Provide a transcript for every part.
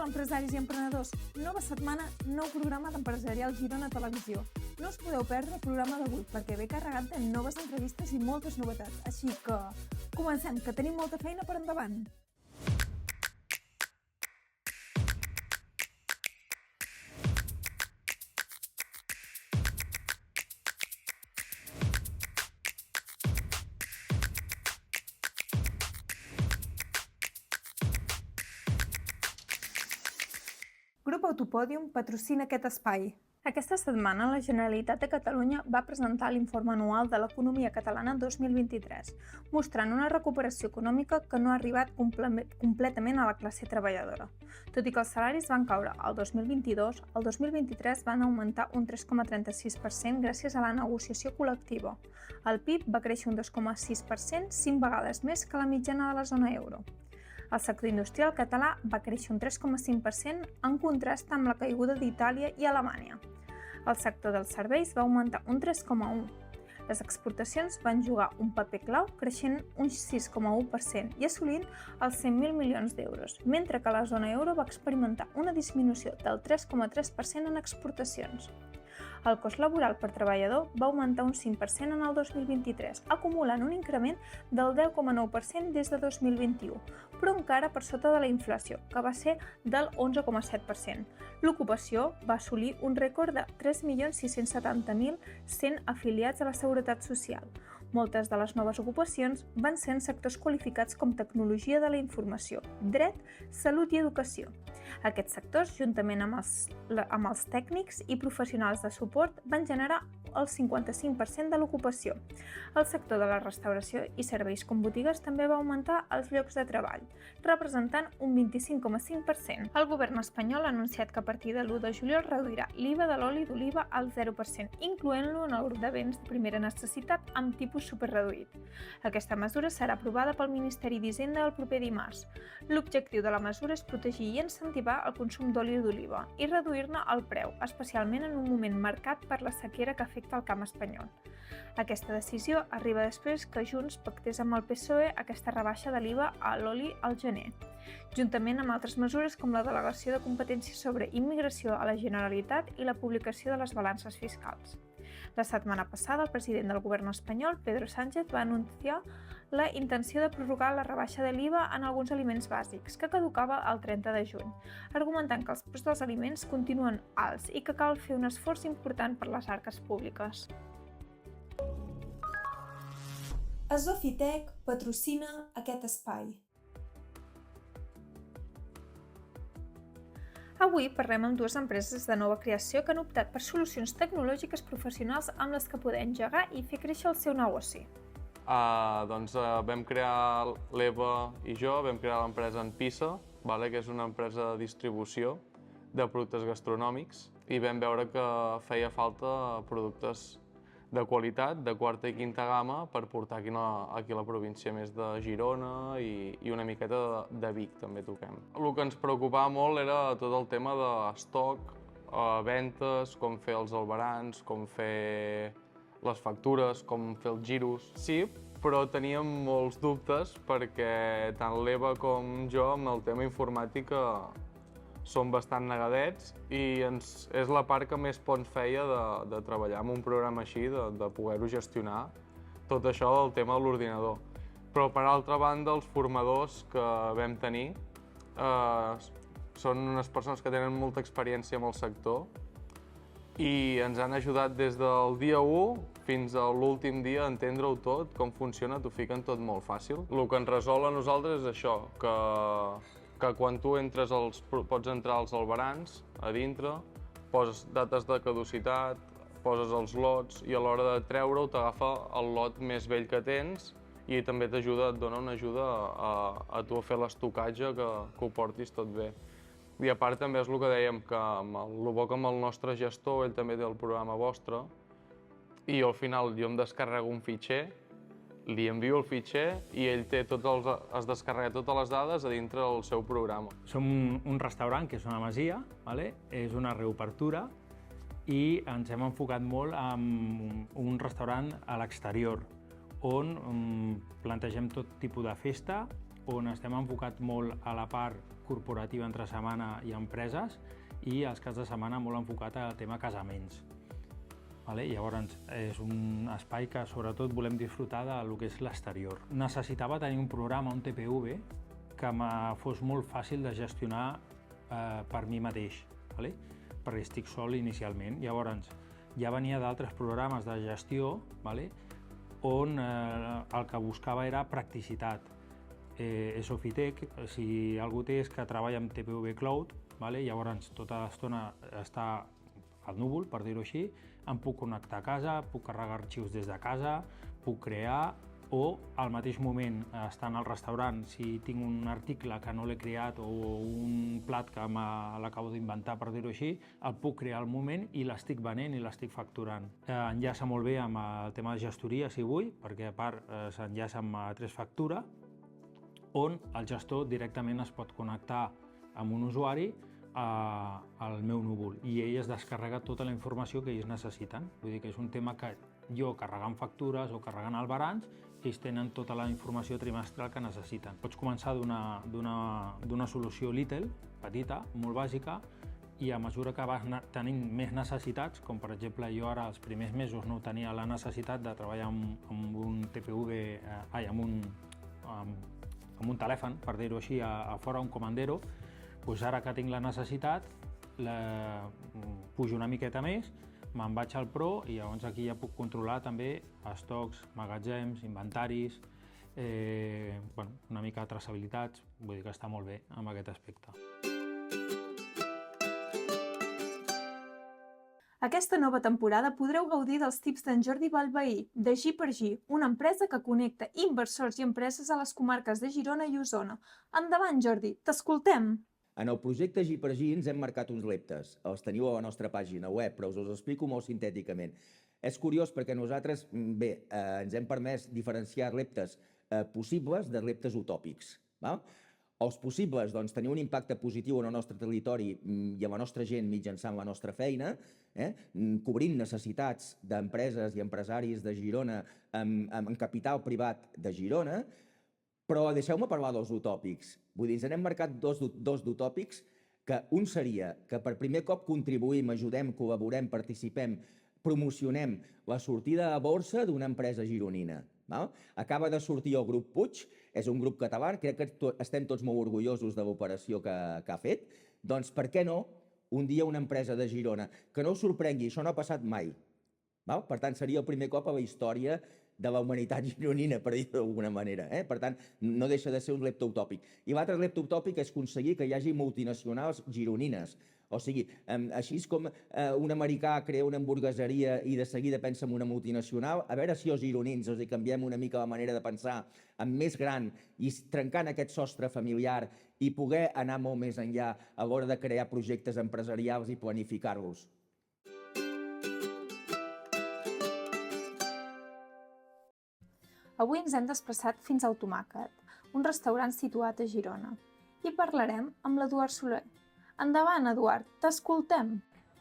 empresaris i emprenedors, nova setmana, nou programa d'Empresarial Girona Televisió. No us podeu perdre el programa d'avui perquè ve carregat de noves entrevistes i moltes novetats. Així que comencem, que tenim molta feina per endavant. Grup Autopòdium patrocina aquest espai. Aquesta setmana la Generalitat de Catalunya va presentar l'informe anual de l'economia catalana 2023, mostrant una recuperació econòmica que no ha arribat completament a la classe treballadora. Tot i que els salaris van caure el 2022, el 2023 van augmentar un 3,36% gràcies a la negociació col·lectiva. El PIB va créixer un 2,6%, 5 vegades més que la mitjana de la zona euro. El sector industrial català va créixer un 3,5% en contrast amb la caiguda d'Itàlia i Alemanya. El sector dels serveis va augmentar un 3,1%. Les exportacions van jugar un paper clau, creixent un 6,1% i assolint els 100.000 milions d'euros, mentre que la zona euro va experimentar una disminució del 3,3% en exportacions. El cost laboral per treballador va augmentar un 5% en el 2023, acumulant un increment del 10,9% des de 2021, però encara per sota de la inflació, que va ser del 11,7%. L'ocupació va assolir un rècord de 3.670.100 afiliats a la Seguretat Social. Moltes de les noves ocupacions van ser en sectors qualificats com tecnologia de la informació, dret, salut i educació. Aquests sectors, juntament amb els tècnics i professionals de suport, van generar el 55% de l'ocupació. El sector de la restauració i serveis com botigues també va augmentar els llocs de treball, representant un 25,5%. El govern espanyol ha anunciat que a partir de l'1 de juliol reduirà l'IVA de l'oli d'oliva al 0%, incloent-lo en el grup de béns de primera necessitat amb tipus superreduït. Aquesta mesura serà aprovada pel Ministeri d'Hisenda el proper dimarts. L'objectiu de la mesura és protegir i incentivar el consum d'oli d'oliva i reduir-ne el preu, especialment en un moment marcat per la sequera que afecta el camp espanyol. Aquesta decisió arriba després que Junts pactés amb el PSOE aquesta rebaixa de l'IVA a l'oli al gener, juntament amb altres mesures com la delegació de competències sobre immigració a la Generalitat i la publicació de les balances fiscals. La setmana passada, el president del govern espanyol, Pedro Sánchez, va anunciar la intenció de prorrogar la rebaixa de l'IVA en alguns aliments bàsics, que caducava el 30 de juny, argumentant que els preus dels aliments continuen alts i que cal fer un esforç important per les arques públiques. Esofitec patrocina aquest espai. Avui parlem amb dues empreses de nova creació que han optat per solucions tecnològiques professionals amb les que poder engegar i fer créixer el seu negoci. Vam crear l'Eva i jo, vam crear l'empresa Anpisa, que és una empresa de distribució de productes gastronòmics, i vam veure que feia falta productes de qualitat, de quarta i quinta gamma, per portar aquí a la província més de Girona i una miqueta de Vic també toquem. El que ens preocupava molt era tot el tema d'estoc, ventes, com fer els albarans, com fer les factures, com fer els giros. Sí, però teníem molts dubtes perquè tant l'Eva com jo amb el tema informàtica som bastant negadets i és la part que més por ens feia de treballar amb un programa així, de poder-ho gestionar, tot això del tema de l'ordinador. Però per altra banda, els formadors que vam tenir són unes persones que tenen molta experiència en el sector i ens han ajudat des del dia 1 fins a l'últim dia a entendre-ho tot, com funciona, t'ho fiquen tot molt fàcil. El que ens resol a nosaltres és això, que quan tu entres pots entrar als albarans a dintre, poses dates de caducitat, poses els lots i a l'hora de treure-ho t'agafa el lot més vell que tens i també et dona una ajuda a tu a fer l'estocatge, que ho portis tot bé. I a part també és el que dèiem, que el bo que amb el nostre gestor, ell també té el programa vostre, i al final jo em descarrego un fitxer, li envio el fitxer i ell es descarrega totes les dades a dintre del seu programa. Som un restaurant que és una masia, és una reobertura i ens hem enfocat molt en un restaurant a l'exterior on plantegem tot tipus de festa on estem enfocats molt a la part corporativa entre setmana i empreses, i els caps de setmana molt enfocat al tema casaments. Llavors, és un espai que sobretot volem disfrutar del que és l'exterior. Necessitava tenir un programa, un TPV, que fos molt fàcil de gestionar per mi mateix, perquè estic sol inicialment. Llavors, ja venia d'altres programes de gestió on el que buscava era practicitat. Sofitec, si algú té és que treballa amb TPV Cloud, llavors tota l'estona està al núvol, per dir-ho així, em puc connectar a casa, puc carregar arxius des de casa, puc crear, o al mateix moment, estant al restaurant, si tinc un article que no l'he creat o un plat que l'acabo d'inventar, per dir-ho així, el puc crear al moment i l'estic venent i l'estic facturant. Enllaça molt bé amb el tema de gestoria, si vull, perquè a part s'enllaça amb A3 Factura, on el gestor directament es pot connectar amb un usuari al meu núvol i ell es descarrega tota la informació que ells necessiten. Vull dir que és un tema que jo, carregant factures o carregant albarans, ells tenen tota la informació trimestral que necessiten. Pots començar d'una solució little, petita, molt bàsica, i a mesura que vas tenint més necessitats, com per exemple jo ara els primers mesos no tenia la necessitat de treballar amb un TPV, amb un telèfon, per dir-ho així, a fora, un comandero, doncs ara que tinc la necessitat, pujo una miqueta més, me'n vaig al Pro i llavors aquí ja puc controlar també estocs, magatzems, inventaris, una mica de traçabilitats, vull dir que està molt bé amb aquest aspecte. Aquesta nova temporada podreu gaudir dels tips d'en Jordi Vallvehí, de G2G, una empresa que connecta inversors i empreses a les comarques de Girona i Osona. Endavant, Jordi, t'escoltem! En el projecte G2G ens hem marcat uns reptes. Els teniu a la nostra pàgina web, però us els explico molt sintèticament. És curiós perquè nosaltres, ens hem permès diferenciar reptes possibles de reptes utòpics. Els possibles, doncs, tenir un impacte positiu en el nostre territori i amb la nostra gent mitjançant la nostra feina, cobrint necessitats d'empreses i empresaris de Girona amb capital privat de Girona, però deixeu-me parlar dels utòpics. Vull dir, ens n'hem marcat dos d'utòpics, que un seria que per primer cop contribuïm, ajudem, col·laborem, participem, promocionem la sortida a borsa d'una empresa gironina. Acaba de sortir el grup Puig, és un grup català, crec que estem tots molt orgullosos de l'operació que ha fet, doncs per què no un dia una empresa de Girona, que no us sorprengui, això no ha passat mai. Per tant, seria el primer cop a la història de la humanitat gironina, per dir-ho d'alguna manera. Per tant, no deixa de ser un repte utòpic. I l'altre repte utòpic és aconseguir que hi hagi multinacionals gironines. O sigui, així com un americà crea una hamburgueseria i de seguida pensa en una multinacional, a veure si els gironins els canviem una mica la manera de pensar en més gran i trencant aquest sostre familiar i poder anar molt més enllà a l'hora de crear projectes empresarials i planificar-los. Avui ens hem desplaçat fins al Tomàquet, un restaurant situat a Girona. I parlarem amb l'Eduard Soler. Endavant, Eduard, t'escoltem.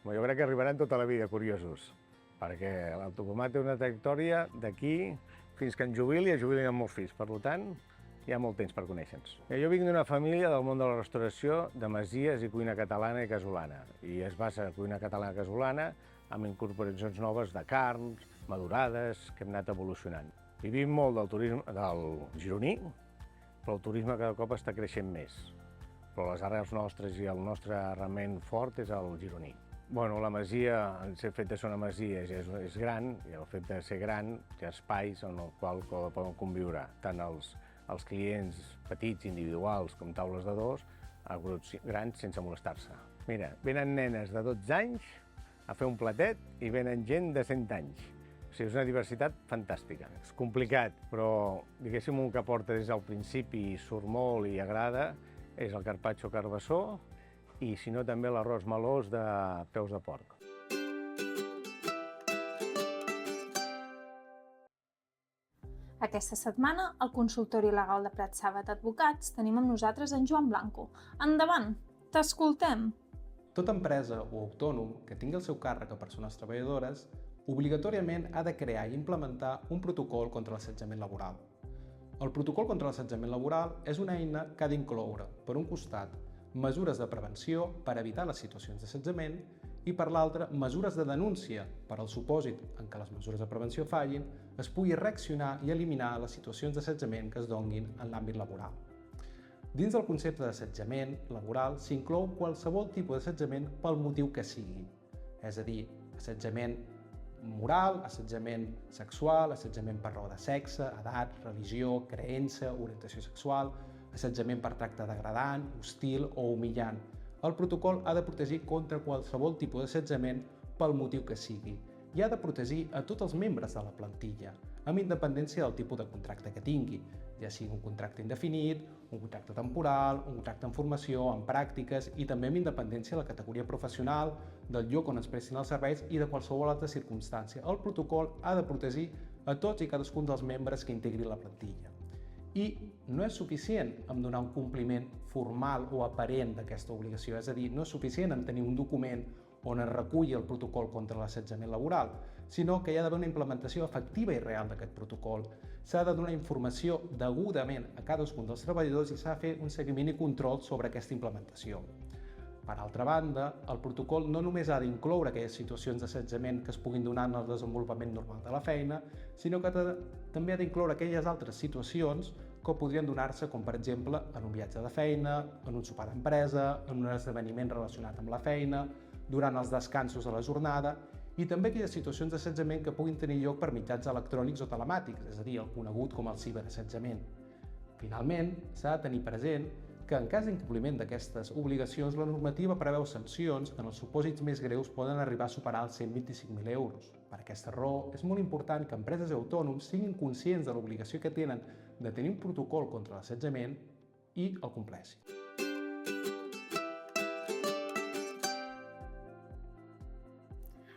Jo crec que arribaran tota la vida curiosos, perquè l'Autocomat té una trajectòria d'aquí fins que en jubilin amb molts fills. Per tant, hi ha molt temps per conèixer-nos. Jo vinc d'una família del món de la restauració, de masies i cuina catalana i casolana. I es basa en cuina catalana i casolana amb incorporacions noves de carns, madurades, que hem anat evolucionant. Vivim molt del turisme del gironí, però el turisme cada cop està creixent més. Però les arrels nostres i el nostre arrelament fort és el gironí. La masia, el fet de ser una masia és gran, i el fet de ser gran té espais en el qual poden conviure tant els clients petits, individuals, com taules de dos, a grups grans sense molestar-se. Mira, venen nenes de 12 anys a fer un platet i venen gent de 100 anys. És una diversitat fantàstica. És complicat, però diguéssim un que porta des del principi i surt molt i agrada és el carpaccio carbassó i, si no, també l'arròs melós de peus de porc. Aquesta setmana, al consultori legal de Prat Sàbat Advocats, tenim amb nosaltres en Joan Blanco. Endavant, t'escoltem! Tota empresa o autònom que tingui al seu càrrec a persones treballadores obligatòriament ha de crear i implementar un protocol contra l'assetjament laboral. El protocol contra l'assetjament laboral és una eina que ha d'incloure, per un costat, mesures de prevenció per evitar les situacions d'assetjament i, per l'altre, mesures de denúncia per al supòsit en què les mesures de prevenció fallin, es pugui reaccionar i eliminar les situacions d'assetjament que es donguin en l'àmbit laboral. Dins del concepte d'assetjament laboral s'inclou qualsevol tipus d'assetjament pel motiu que sigui, és a dir, assetjament moral, assetjament sexual, assetjament per raó de sexe, edat, religió, creença, orientació sexual, assetjament per tracte degradant, hostil o humillant. El protocol ha de protegir contra qualsevol tipus d'assetjament pel motiu que sigui i ha de protegir a tots els membres de la plantilla, amb independència del tipus de contracte que tingui, ja sigui un contracte indefinit, un contracte temporal, un contracte en formació, en pràctiques i també amb independència de la categoria professional, del lloc on es prestin els serveis i de qualsevol altra circumstància. El protocol ha de protegir a tots i cadascun dels membres que integrin la plantilla. I no és suficient amb donar un compliment formal o aparent d'aquesta obligació, és a dir, no és suficient amb tenir un document on es reculli el protocol contra l'assetjament laboral, sinó que hi ha d'haver una implementació efectiva i real d'aquest protocol. S'ha de donar informació degudament a cadascun dels treballadors i s'ha de fer un seguiment i control sobre aquesta implementació. Per altra banda, el protocol no només ha d'incloure aquelles situacions d'assetjament que es puguin donar en el desenvolupament normal de la feina, sinó que també ha d'incloure aquelles altres situacions que podrien donar-se, com per exemple en un viatge de feina, en un sopar d'empresa, en un esdeveniment relacionat amb la feina, durant els descansos de la jornada i també aquelles situacions d'assetjament que puguin tenir lloc per mitjans electrònics o telemàtics, és a dir, el conegut com el ciberassetjament. Finalment, s'ha de tenir present que en cas d'incompliment d'aquestes obligacions, la normativa preveu sancions que en els supòsits més greus poden arribar a superar els 125.000 euros. Per aquesta raó, és molt important que empreses i autònoms siguin conscients de l'obligació que tenen de tenir un protocol contra l'assetjament i el compleixin.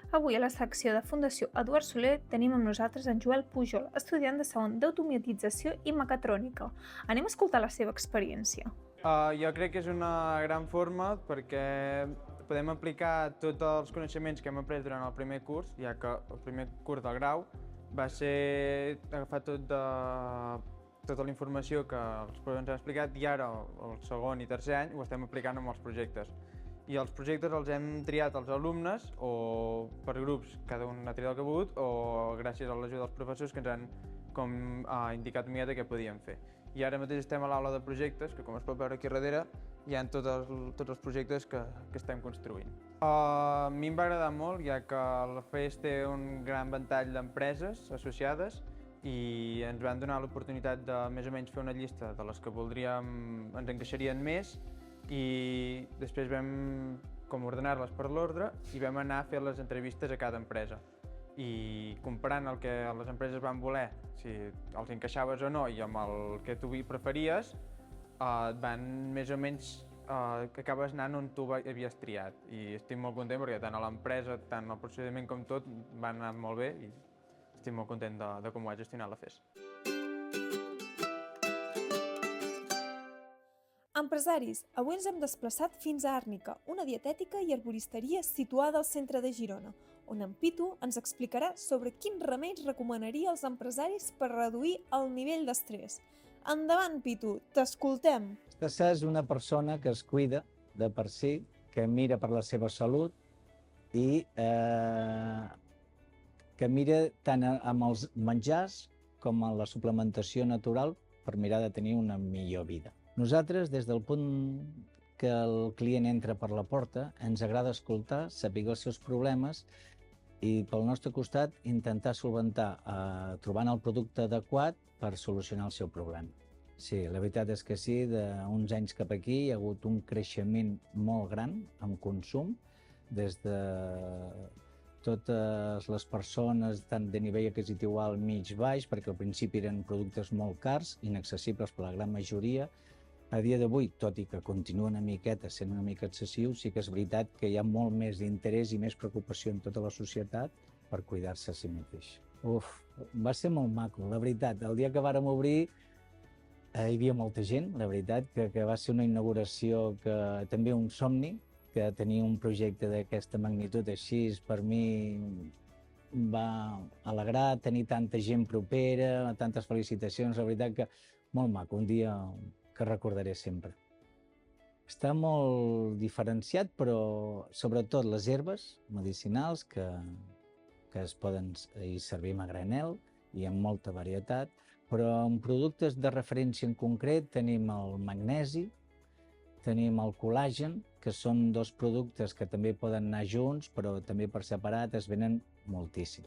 Avui a la secció de Fundació Eduard Soler tenim amb nosaltres en Joel Pujol, estudiant de segon d'automatització i mecatrònica. Anem a escoltar la seva experiència. Jo crec que és una gran forma perquè podem aplicar tots els coneixements que hem après durant el primer curs, ja que el primer curs del grau va ser agafar tota la informació que els professors ens han explicat i ara, el segon i tercer any, ho estem aplicant amb els projectes. I els projectes els hem triat els alumnes o per grups, cada un ha triat el que ha volgut, o gràcies a l'ajuda dels professors que ens han indicat una miqueta què podíem fer. I ara mateix estem a l'aula de projectes, que com es pot veure aquí darrere, hi ha tots els projectes que estem construint. A mi em va agradar molt, ja que la FES té un gran ventall d'empreses associades i ens van donar l'oportunitat de més o menys fer una llista de les que ens encaixarien més i després vam ordenar-les per l'ordre i vam anar a fer les entrevistes a cada empresa. I comparant el que les empreses van voler, si els encaixaves o no i amb el que tu preferies, van més o menys que acabes anant on tu havies triat. I estic molt content perquè tant a l'empresa, tant el procediment com tot van anar molt bé i estic molt content de com ho ha gestionat la FES. Empresaris, avui ens hem desplaçat fins a Àrnica, una dietètica i herboristeria situada al centre de Girona, on en Pitu ens explicarà sobre quins remeis recomanaria als empresaris per reduir el nivell d'estrès. Endavant, Pitu, t'escoltem! Aquesta és una persona que es cuida de per si, que mira per la seva salut i que mira tant amb els menjars com amb la suplementació natural per mirar de tenir una millor vida. Nosaltres, des del punt que el client entra per la porta, ens agrada escoltar, saber els seus problemes i pel nostre costat intentar solventar trobant el producte adequat per solucionar el seu problema. Sí, la veritat és que sí, d'uns anys cap aquí hi ha hagut un creixement molt gran en consum, des de totes les persones, tant de nivell adquisitiu alt, mig, baix, perquè al principi eren productes molt cars, inaccessibles per la gran majoria. A dia d'avui, tot i que continua una miqueta sent una mica excessiu, sí que és veritat que hi ha molt més d'interès i més preocupació en tota la societat per cuidar-se a si mateix. Va ser molt maco, la veritat. El dia que vàrem obrir hi havia molta gent, la veritat, que va ser una inauguració que també un somni, que tenir un projecte d'aquesta magnitud així, per mi va alegrar tenir tanta gent propera, tantes felicitacions, la veritat que molt maco, un dia que recordaré sempre. Està molt diferenciat, però sobretot les herbes medicinals que es poden servir a granel i amb molta varietat, però en productes de referència en concret tenim el magnesi, tenim el col·làgen, que són dos productes que també poden anar junts, però també per separat es venen moltíssim.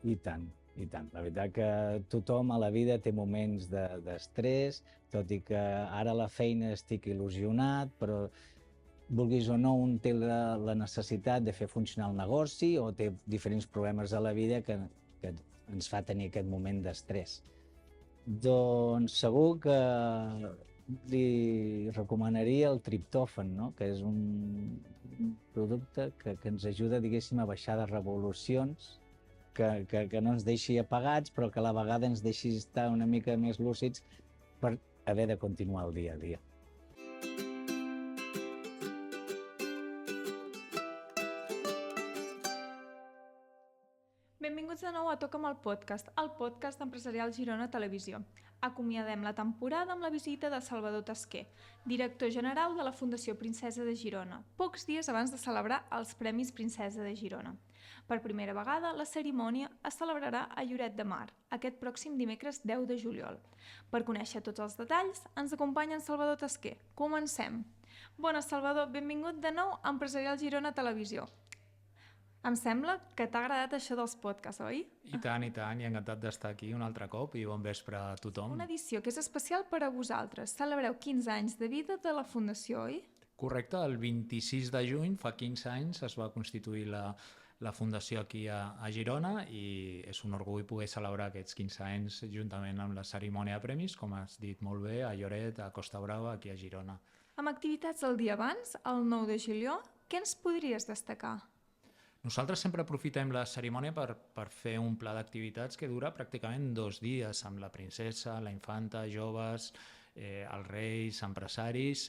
I tant, i tant. La veritat que tothom a la vida té moments d'estrès, tot i que ara a la feina estic il·lusionat, però vulguis o no, un té la necessitat de fer funcionar el negoci o té diferents problemes a la vida que ens fa tenir aquest moment d'estrès. Doncs segur que li recomanaria el triptòfan, no? Que és un producte que ens ajuda, diguéssim, a baixar de revolucions, que no ens deixi apagats, però que a la vegada ens deixi estar una mica més lúcids per haver de continuar el dia a dia. Benvinguts de nou a Toca'm el podcast, el podcast empresarial Girona Televisió. Acomiadem la temporada amb la visita de Salvador Tasquer, director general de la Fundació Princesa de Girona, pocs dies abans de celebrar els Premis Princesa de Girona. Per primera vegada, la cerimònia es celebrarà a Lloret de Mar, aquest pròxim dimecres 10 de juliol. Per conèixer tots els detalls, ens acompanya en Salvador Tasquer. Comencem! Bones, Salvador, benvingut de nou a Empresarial Girona Televisió. Em sembla que t'ha agradat això dels podcasts, oi? I tant, i encantat d'estar aquí un altre cop i bon vespre a tothom. Una edició que és especial per a vosaltres. Celebreu 15 anys de vida de la Fundació, oi? Correcte, el 26 de juny, fa 15 anys, es va constituir la Fundació aquí a Girona i és un orgull poder celebrar aquests 15 anys juntament amb la cerimònia de premis, com has dit molt bé, a Lloret, a Costa Brava, aquí a Girona. Amb activitats el dia abans, el 9 de juliol, què ens podries destacar? Nosaltres sempre aprofitem la cerimònia per fer un pla d'activitats que dura pràcticament 2 dies amb la princesa, la infanta, joves, els reis, empresaris,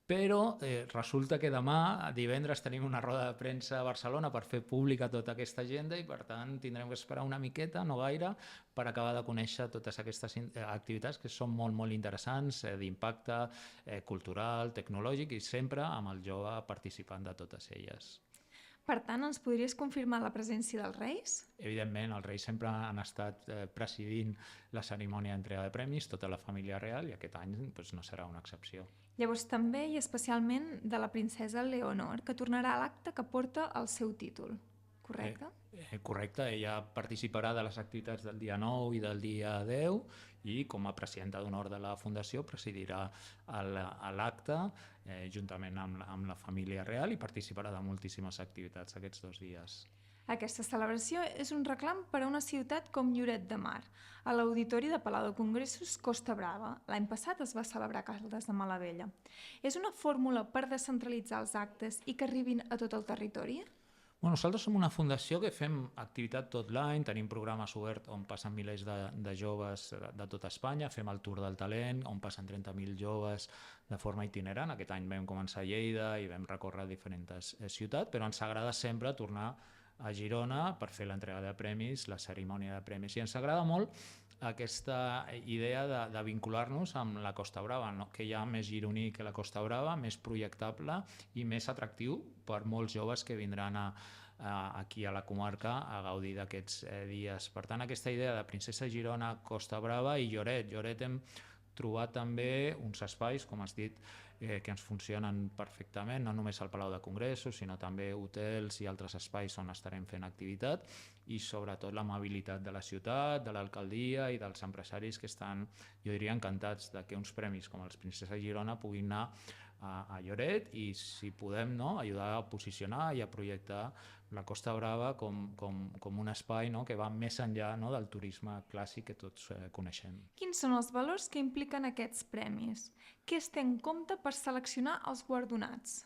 però resulta que demà, divendres, tenim una roda de premsa a Barcelona per fer pública tota aquesta agenda i per tant tindrem que esperar una miqueta, no gaire, per acabar de conèixer totes aquestes activitats que són molt, molt interessants, d'impacte cultural, tecnològic i sempre amb el jove participant de totes elles. Per tant, ens podries confirmar la presència dels Reis? Evidentment, els Reis sempre han estat presidint la cerimònia d'entrega de premis, tota la família real, i aquest any no serà una excepció. Llavors també i especialment de la princesa Leonor, que tornarà a l'acte que porta el seu títol, correcte? Correcte, ella participarà de les activitats del dia 9 i del dia 10 i com a presidenta d'honor de la Fundació presidirà l'acte juntament amb la família real i participarà de moltíssimes activitats aquests 2 dies. Aquesta celebració és un reclam per a una ciutat com Lloret de Mar, a l'Auditori de Palau de Congressos Costa Brava. L'any passat es va celebrar a Caldes de Malavella. És una fórmula per descentralitzar els actes i que arribin a tot el territori? Nosaltres som una fundació que fem activitat tot l'any, tenim programes oberts on passen milers de joves de tot Espanya, fem el Tour del Talent, on passen 30.000 joves de forma itinerant. Aquest any vam començar a Lleida i vam recórrer diferents ciutats, però ens agrada sempre tornar a Girona per fer l'entrega de premis, la cerimònia de premis. I ens agrada molt aquesta idea de vincular-nos amb la Costa Brava, no? Que hi ha més gironí que la Costa Brava, més projectable i més atractiu per molts joves que vindran aquí a la comarca a gaudir d'aquests dies. Per tant, aquesta idea de Princesa Girona, Costa Brava i Lloret. Lloret hem trobat també uns espais, com has dit, que ens funcionen perfectament, no només al Palau de Congressos, sinó també hotels i altres espais on estarem fent activitat i sobretot l'amabilitat de la ciutat, de l'alcaldia i dels empresaris que estan, jo diria, encantats de que uns premis com els Princesa Girona puguin anar a Lloret i si podem ajudar a posicionar i a projectar la Costa Brava com un espai que va més enllà del turisme clàssic que tots coneixem. Quins són els valors que impliquen aquests premis? Què es té en compte per seleccionar els guardonats?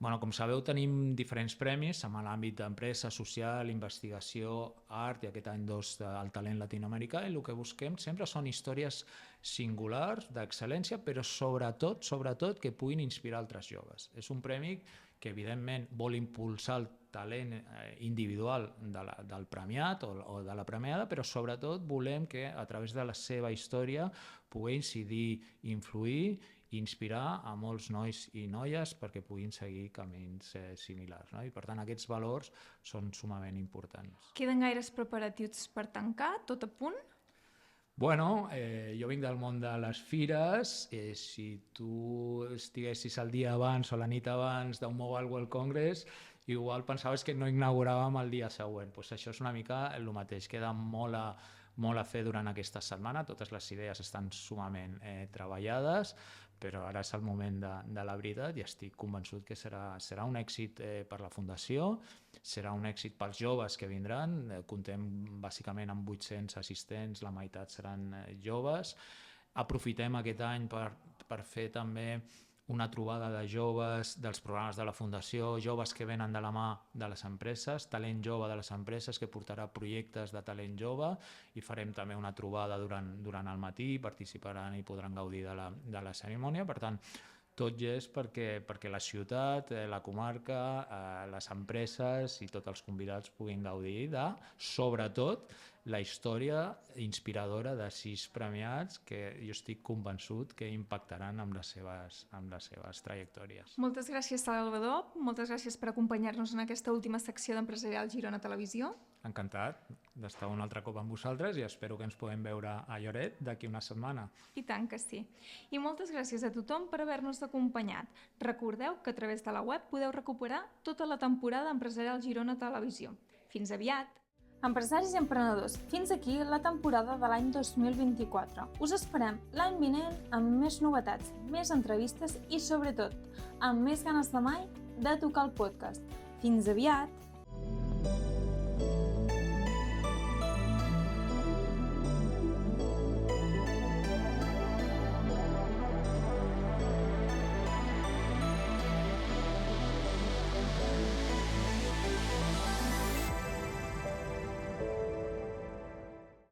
Com sabeu, tenim diferents premis en l'àmbit d'empresa, social, investigació, art i aquest any 2 del talent latinoamericà, i el que busquem sempre són històries singulars, d'excel·lència, però sobretot que puguin inspirar altres joves. És un premi que evidentment vol impulsar el talent individual del premiat o de la premiada, però sobretot volem que a través de la seva història pugui incidir, influir i inspirar a molts nois i noies perquè puguin seguir camins similars. I per tant aquests valors són sumament importants. Queden gaires preparatius per tancar, tot a punt? Jo vinc del món de les fires. Si tu estiguessis el dia abans o la nit abans d'un Mobile World Congress, igual pensaves que no inauguràvem el dia següent. Això és una mica el mateix. Queda molt a fer durant aquesta setmana. Totes les idees estan sumament treballades, però ara és el moment de la veritat i estic convençut que serà un èxit per la Fundació, serà un èxit pels joves que vindran. Comptem bàsicament amb 800 assistents, la meitat seran joves. Aprofitem aquest any per fer també una trobada de joves dels programes de la Fundació, joves que venen de la mà de les empreses, talent jove de les empreses que portarà projectes de talent jove, i farem també una trobada durant el matí, participaran i podran gaudir de la cerimònia. Per tant, tot és perquè la ciutat, la comarca, les empreses i tots els convidats puguin gaudir de, sobretot, la història inspiradora de 6 premiats que jo estic convençut que impactaran amb les seves trajectòries. Moltes gràcies, Salvador. Moltes gràcies per acompanyar-nos en aquesta última secció d'Empresarial Girona Televisió. Encantat d'estar un altre cop amb vosaltres i espero que ens puguem veure a Lloret d'aquí una setmana. I tant que sí. I moltes gràcies a tothom per haver-nos acompanyat. Recordeu que a través de la web podeu recuperar tota la temporada Empresarial Girona Televisió. Fins aviat! Empresaris i emprenedors, fins aquí la temporada de l'any 2024. Us esperem l'any vinent amb més novetats, més entrevistes i, sobretot, amb més ganes de mai de tocar el podcast. Fins aviat!